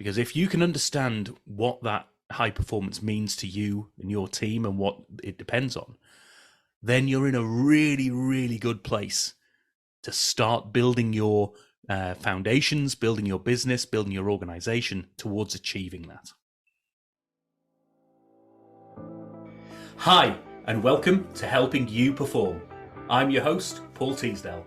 Because if you can understand what that high performance means to you and your team and what it depends on, then you're in a really, really good place to start building your foundations, building your business, building your organization towards achieving that. Hi, and welcome to Helping You Perform. I'm your host, Paul Teasdale.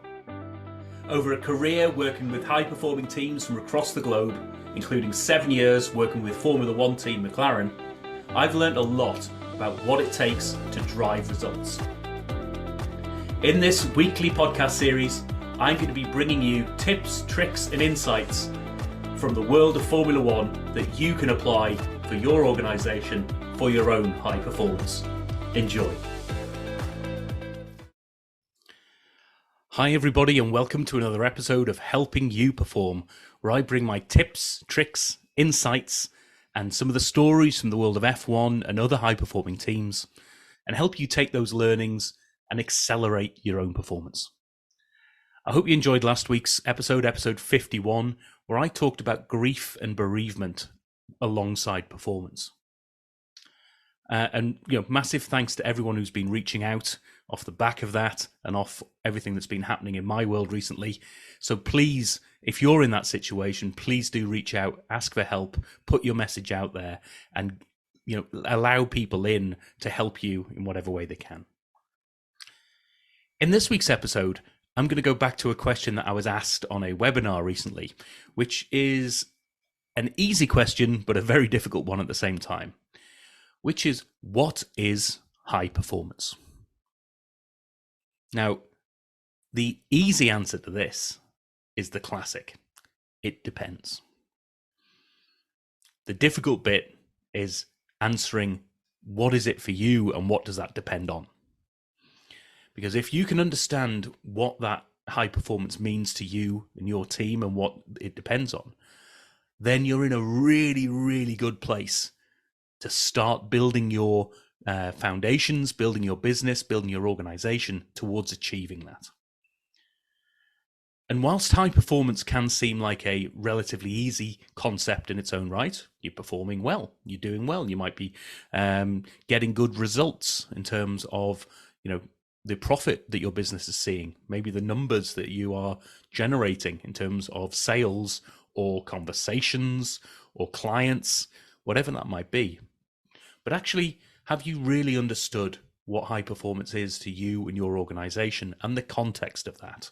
Over a career working with high-performing teams from across the globe, including 7 years working with Formula One team McLaren, I've learned a lot about what it takes to drive results. In this weekly podcast series, I'm going to be bringing you tips, tricks, and insights from the world of Formula One that you can apply for your organisation for your own high performance. Enjoy. Hi everybody, and welcome to another episode of Helping You Perform, where I bring my tips, tricks, insights, and some of the stories from the world of F1 and other high-performing teams, and help you take those learnings and accelerate your own performance. I hope you enjoyed last week's episode 51, where I talked about grief and bereavement alongside performance. Massive thanks to everyone who's been reaching out off the back of that and off everything that's been happening in my world recently. So please, if you're in that situation, please do reach out, ask for help, put your message out there, and allow people in to help you in whatever way they can. In this week's episode, I'm going to go back to a question that I was asked on a webinar recently, which is an easy question, but a very difficult one at the same time, which is, what is high performance? Now, the easy answer to this is the classic. It depends. The difficult bit is answering, what is it for you and what does that depend on? Because if you can understand what that high performance means to you and your team and what it depends on, then you're in a really, really good place to start building your foundations, building your business, building your organization towards achieving that. And whilst high performance can seem like a relatively easy concept in its own right, you're performing well, you're doing well, you might be getting good results in terms of, the profit that your business is seeing, maybe the numbers that you are generating in terms of sales or conversations or clients, whatever that might be. But actually, have you really understood what high performance is to you and your organization and the context of that?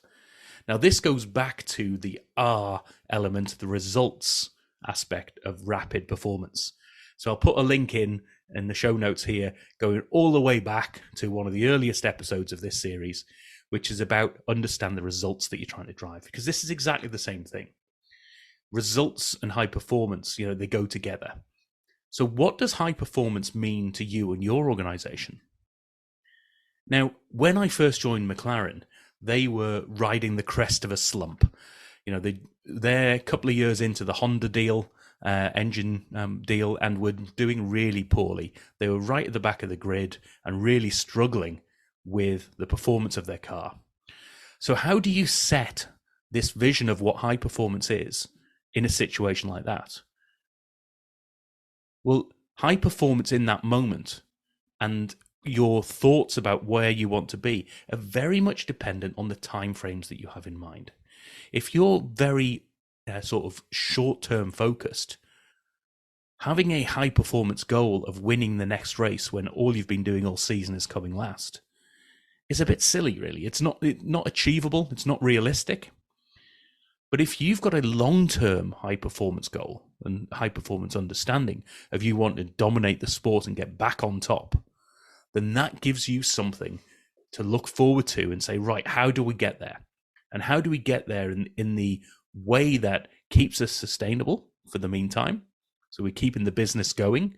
Now, this goes back to the R element, the results aspect of rapid performance. So I'll put a link in the show notes here, going all the way back to one of the earliest episodes of this series, which is about understand the results that you're trying to drive, because this is exactly the same thing. Results and high performance, they go together. So what does high performance mean to you and your organization? Now, when I first joined McLaren, they were riding the crest of a slump. They're a couple of years into the Honda deal, engine deal, and were doing really poorly. They were right at the back of the grid and really struggling with the performance of their car. So how do you set this vision of what high performance is in a situation like that? Well, high performance in that moment and your thoughts about where you want to be are very much dependent on the timeframes that you have in mind. If you're very sort of short-term focused, having a high performance goal of winning the next race when all you've been doing all season is coming last is a bit silly, really. It's not achievable. It's not realistic. But if you've got a long-term high-performance goal and high-performance understanding of you want to dominate the sport and get back on top, then that gives you something to look forward to and say, right, how do we get there? And how do we get there in the way that keeps us sustainable for the meantime? So we're keeping the business going,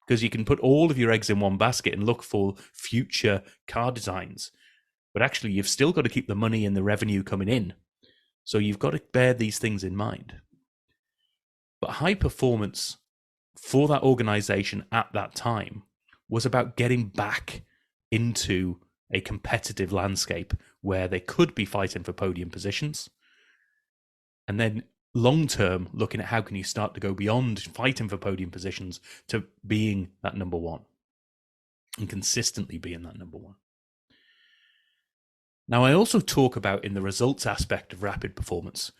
because you can put all of your eggs in one basket and look for future car designs. But actually, you've still got to keep the money and the revenue coming in. So you've got to bear these things in mind. But high performance for that organization at that time was about getting back into a competitive landscape where they could be fighting for podium positions. And then long term, looking at how can you start to go beyond fighting for podium positions to being that number one and consistently being that number one. Now, I also talk about, in the results aspect of rapid performance,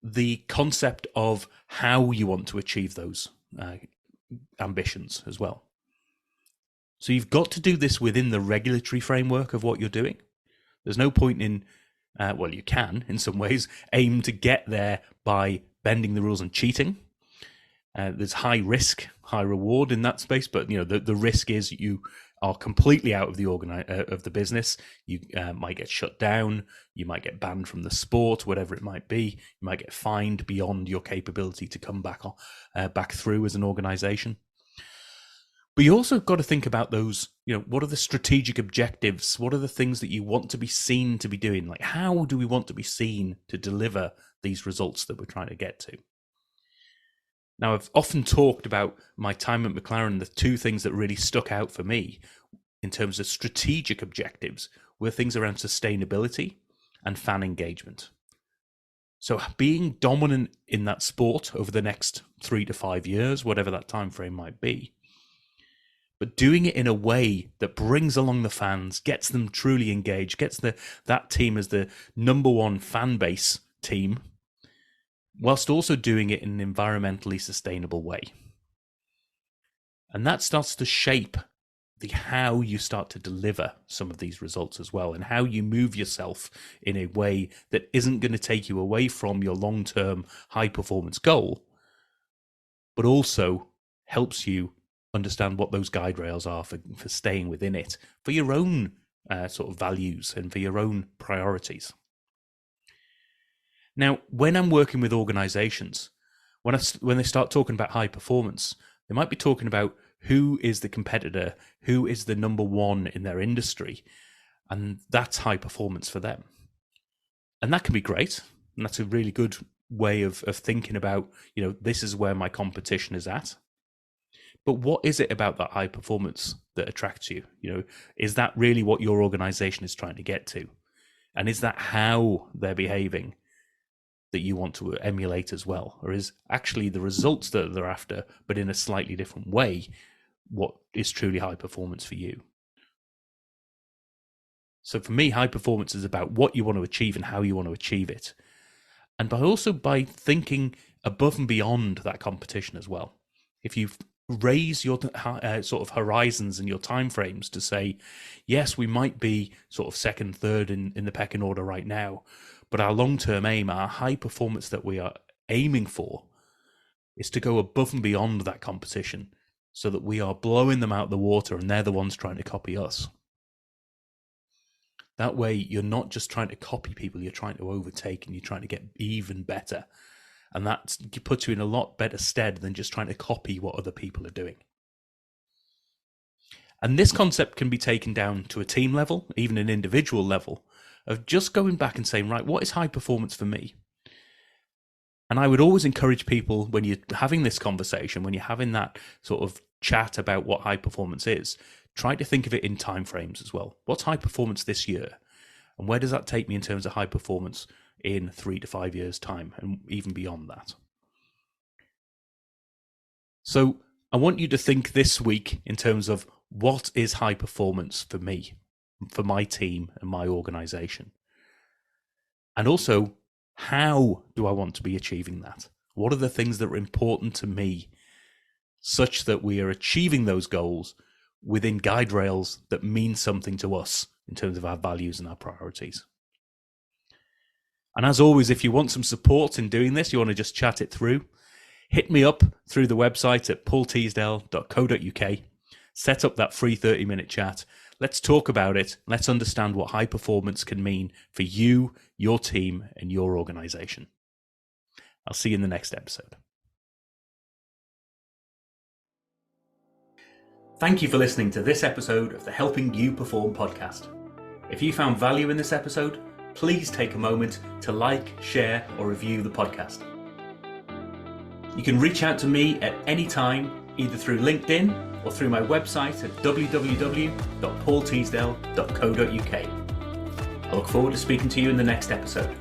the concept of how you want to achieve those ambitions as well. So you've got to do this within the regulatory framework of what you're doing. There's no point in, well, you can, in some ways, aim to get there by bending the rules and cheating. There's high risk, high reward in that space, but the risk is you are completely out of the of the business. You might get shut down. You might get banned from the sport, whatever it might be. You might get fined beyond your capability to come back through as an organization. But you also got to think about those, what are the strategic objectives? What are the things that you want to be seen to be doing? Like, how do we want to be seen to deliver these results that we're trying to get to? Now, I've often talked about my time at McLaren. The two things that really stuck out for me in terms of strategic objectives were things around sustainability and fan engagement. So being dominant in that sport over the next 3 to 5 years, whatever that time frame might be, but doing it in a way that brings along the fans, gets them truly engaged, gets that team as the number one fan base team, whilst also doing it in an environmentally sustainable way. And that starts to shape how you start to deliver some of these results as well, and how you move yourself in a way that isn't going to take you away from your long-term high-performance goal, but also helps you understand what those guide rails are for staying within it, for your own sort of values and for your own priorities. Now, when I'm working with organizations, when they start talking about high performance, they might be talking about who is the competitor, who is the number one in their industry, and that's high performance for them. And that can be great, and that's a really good way of thinking about, this is where my competition is at. But what is it about that high performance that attracts you? Is that really what your organization is trying to get to? And is that how they're behaving that you want to emulate as well? Or is actually the results that they're after, but in a slightly different way, what is truly high performance for you? So for me, high performance is about what you want to achieve and how you want to achieve it. And by thinking above and beyond that competition as well. If you raise your sort of horizons and your timeframes to say, yes, we might be sort of second, third in the pecking order right now, but our long-term aim, our high performance that we are aiming for, is to go above and beyond that competition so that we are blowing them out of the water and they're the ones trying to copy us. That way, you're not just trying to copy people, you're trying to overtake and you're trying to get even better. And that puts you in a lot better stead than just trying to copy what other people are doing. And this concept can be taken down to a team level, even an individual level, of just going back and saying, right, what is high performance for me? And I would always encourage people, when you're having this conversation, when you're having that sort of chat about what high performance is, try to think of it in timeframes as well. What's high performance this year? And where does that take me in terms of high performance in 3 to 5 years' time, and even beyond that? So I want you to think this week in terms of what is high performance for me, for my team and my organization. And also, how do I want to be achieving that? What are the things that are important to me such that we are achieving those goals within guide rails that mean something to us in terms of our values and our priorities? And as always, if you want some support in doing this, you want to just chat it through, hit me up through the website at paulteasdale.co.uk, set up that free 30-minute chat. Let's talk about it. Let's understand what high performance can mean for you, your team, and your organization. I'll see you in the next episode. Thank you for listening to this episode of the Helping You Perform podcast. If you found value in this episode, please take a moment to like, share, or review the podcast. You can reach out to me at any time, either through LinkedIn or through my website at www.paulteasdale.co.uk. I look forward to speaking to you in the next episode.